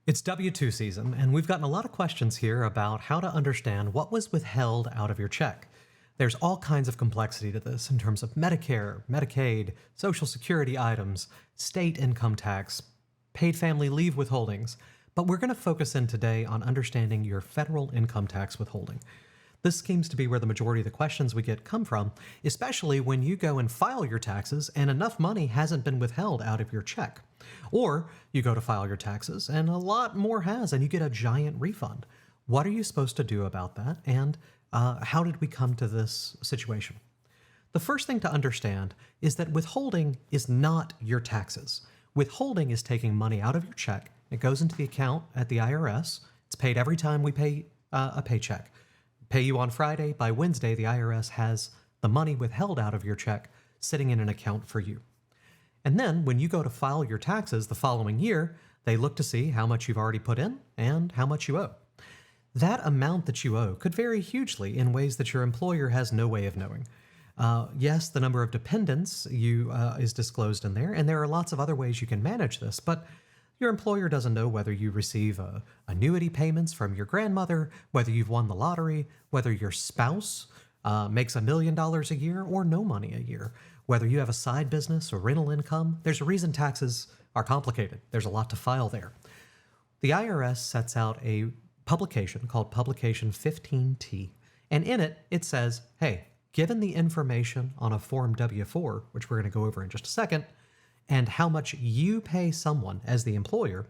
It's W-2 season, and we've gotten a lot of questions here about how to understand what was withheld out of your check. There's all kinds of complexity to this in terms of Medicare, Medicaid, Social Security items, state income tax, paid family leave withholdings, but we're going to focus in today on understanding your federal income tax withholding. This seems to be where the majority of the questions we get come from, especially when you go and file your taxes and enough money hasn't been withheld out of your check. Or you go to file your taxes and a lot more has, and you get a giant refund. What are you supposed to do about that, and how did we come to this situation? The first thing to understand is that withholding is not your taxes. Withholding is taking money out of your check. It goes into the account at the IRS. It's paid every time we pay a paycheck. Pay you on Friday. By Wednesday, the IRS has the money withheld out of your check sitting in an account for you. And then when you go to file your taxes the following year, they look to see how much you've already put in and how much you owe. That amount that you owe could vary hugely in ways that your employer has no way of knowing. Yes, the number of dependents is disclosed in there, and there are lots of other ways you can manage this, but your employer doesn't know whether you receive annuity payments from your grandmother, whether you've won the lottery, whether your spouse makes $1 million a year or no money a year, whether you have a side business or rental income. There's a reason taxes are complicated. There's a lot to file there. The IRS sets out a publication called Publication 15T, and in it, it says, hey, given the information on a Form W-4, which we're going to go over in just a second, and how much you pay someone as the employer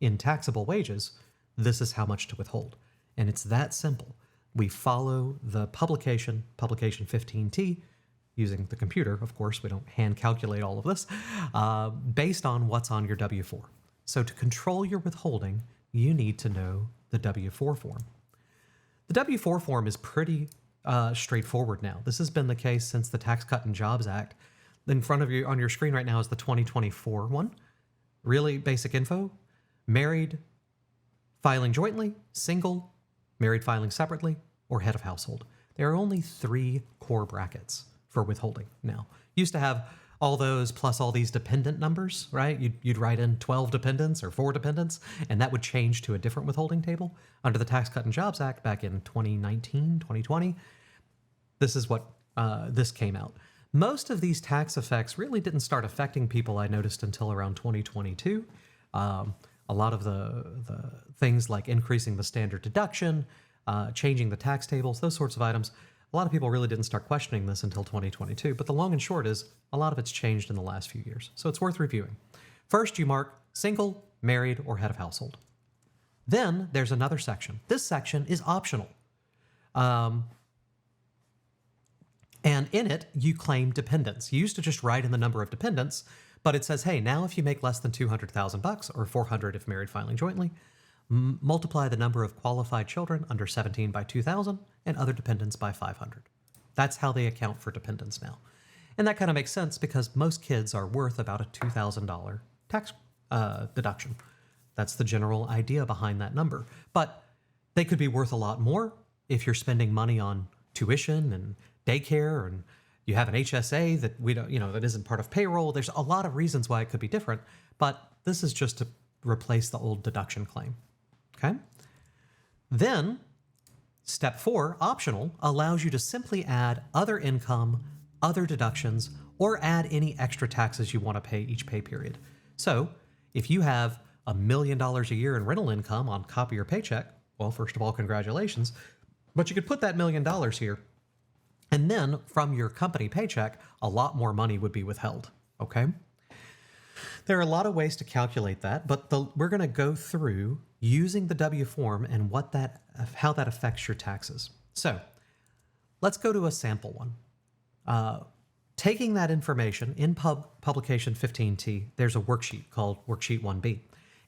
in taxable wages, this is how much to withhold. And it's that simple. We follow the publication 15T, using the computer, of course, we don't hand calculate all of this, based on what's on your W-4. So to control your withholding, you need to know the W-4 form. The W-4 form is pretty straightforward now. This has been the case since the Tax Cut and Jobs Act. In front of you on your screen right now is the 2024 one. Really basic info. Married, filing jointly, single, married filing separately, or head of household. There are only 3 core brackets for withholding now. Used to have all those plus all these dependent numbers, right? You'd write in 12 dependents or 4 dependents, and that would change to a different withholding table. Under the Tax Cut and Jobs Act back in 2019, 2020, this is what this came out. Most of these tax effects really didn't start affecting people, I noticed, until around 2022. A lot of the things like increasing the standard deduction, changing the tax tables, those sorts of items, a lot of people really didn't start questioning this until 2022. But the long and short is a lot of it's changed in the last few years. So it's worth reviewing. First, you mark single, married, or head of household. Then there's another section. This section is optional. And in it, you claim dependents. You used to just write in the number of dependents, but it says, hey, now if you make less than $200,000 or $400 if married filing jointly, multiply the number of qualified children under 17 by 2,000 and other dependents by 500. That's how they account for dependents now. And that kind of makes sense because most kids are worth about a $2,000 tax deduction. That's the general idea behind that number. But they could be worth a lot more if you're spending money on tuition and daycare, and you have an HSA that we don't, that isn't part of payroll. There's a lot of reasons why it could be different, but this is just to replace the old deduction claim. Okay? Then, step 4, optional, allows you to simply add other income, other deductions, or add any extra taxes you want to pay each pay period. So, if you have $1 million a year in rental income on copy your paycheck, well, first of all, congratulations, but you could put that $1 million here. And then from your company paycheck, a lot more money would be withheld, okay? There are a lot of ways to calculate that, but we're going to go through using the W form and how that affects your taxes. So let's go to a sample one. Taking that information in Publication 15T, there's a worksheet called Worksheet 1B.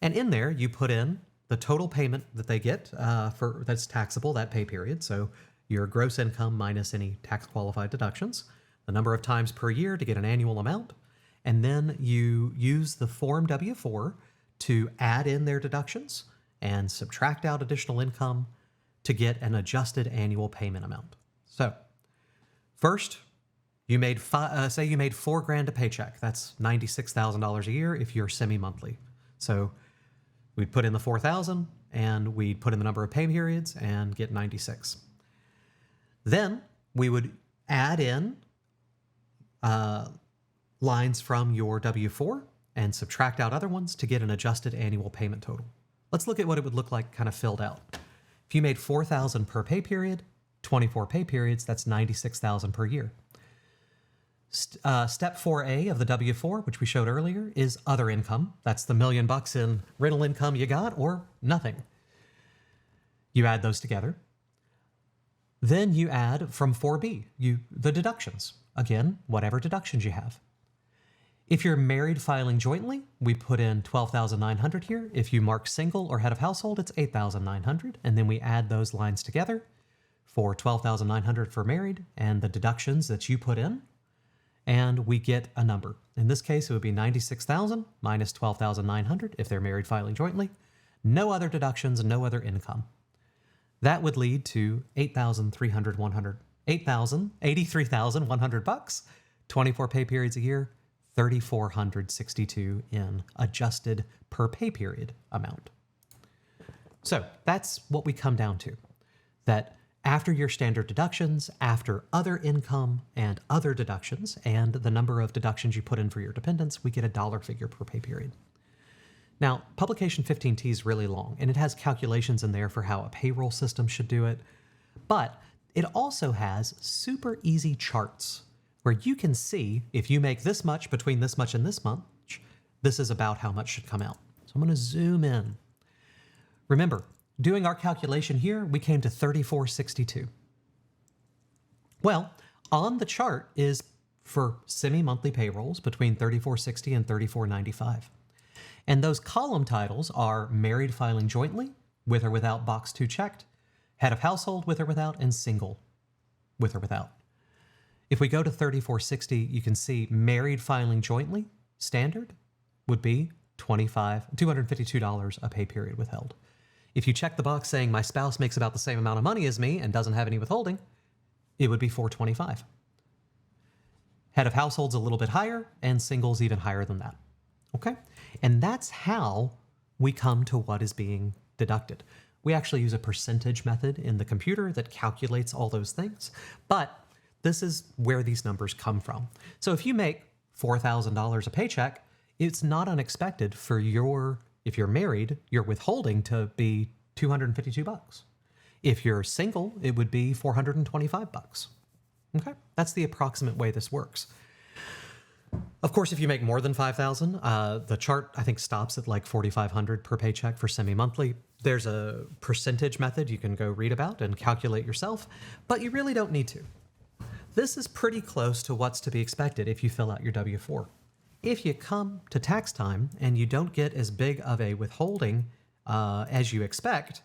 And in there, you put in the total payment that they get that's taxable, that pay period. So your gross income minus any tax-qualified deductions, the number of times per year to get an annual amount, and then you use the Form W-4 to add in their deductions and subtract out additional income to get an adjusted annual payment amount. So, first, you made say you made $4,000 a paycheck. That's $96,000 a year if you're semi-monthly. So We'd put in the 4,000 and we'd put in the number of pay periods and get 96. Then we would add in lines from your W-4 and subtract out other ones to get an adjusted annual payment total. Let's look at what it would look like kind of filled out. If you made 4,000 per pay period, 24 pay periods, that's 96,000 per year. Step 4A of the W-4, which we showed earlier, is other income. That's the $1 million in rental income you got or nothing. You add those together. Then you add from 4B, the deductions. Again, whatever deductions you have. If you're married filing jointly, we put in 12,900 here. If you mark single or head of household, it's 8,900. And then we add those lines together for 12,900 for married and the deductions that you put in. And we get a number. In this case, it would be 96,000 minus 12,900 if they're married filing jointly. No other deductions, no other income. That would lead to $83,100, 24 pay periods a year, 3,462 in adjusted per pay period amount. So that's what we come down to. That after your standard deductions, after other income and other deductions, and the number of deductions you put in for your dependents, we get a dollar figure per pay period. Now, Publication 15T is really long, and it has calculations in there for how a payroll system should do it, but it also has super easy charts where you can see if you make this much between this much and this much, this is about how much should come out. So I'm going to zoom in. Remember, doing our calculation here, we came to 3,462. Well, on the chart is for semi-monthly payrolls between 3,460 and 3,495. And those column titles are married filing jointly, with or without box 2 checked, head of household with or without, and single with or without. If we go to 3,460, you can see married filing jointly, standard, would be $252 a pay period withheld. If you check the box saying my spouse makes about the same amount of money as me and doesn't have any withholding, it would be $425. Head of household's a little bit higher, and single's even higher than that. Okay? And that's how we come to what is being deducted. We actually use a percentage method in the computer that calculates all those things, but this is where these numbers come from. So if you make $4,000 a paycheck, it's not unexpected for if you're married, your withholding to be $252. If you're single, it would be $425. Okay? That's the approximate way this works. Of course, if you make more than $5,000, the chart, I think, stops at like $4,500 per paycheck for semi-monthly. There's a percentage method you can go read about and calculate yourself, but you really don't need to. This is pretty close to what's to be expected if you fill out your W-4. If you come to tax time and you don't get as big of a withholding as you expect,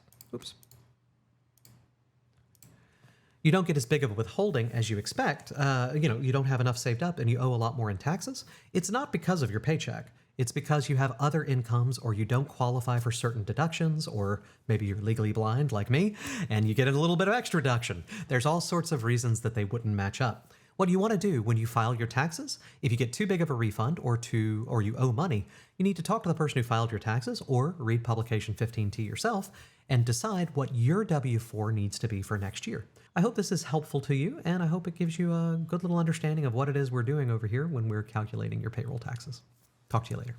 you don't get as big of a withholding as you expect, you don't have enough saved up and you owe a lot more in taxes, it's not because of your paycheck. It's because you have other incomes or you don't qualify for certain deductions, or maybe you're legally blind like me and you get a little bit of extra deduction. There's all sorts of reasons that they wouldn't match up. What you want to do when you file your taxes, if you get too big of a refund or you owe money, you need to talk to the person who filed your taxes or read Publication 15T yourself and decide what your W-4 needs to be for next year. I hope this is helpful to you, and I hope it gives you a good little understanding of what it is we're doing over here when we're calculating your payroll taxes. Talk to you later.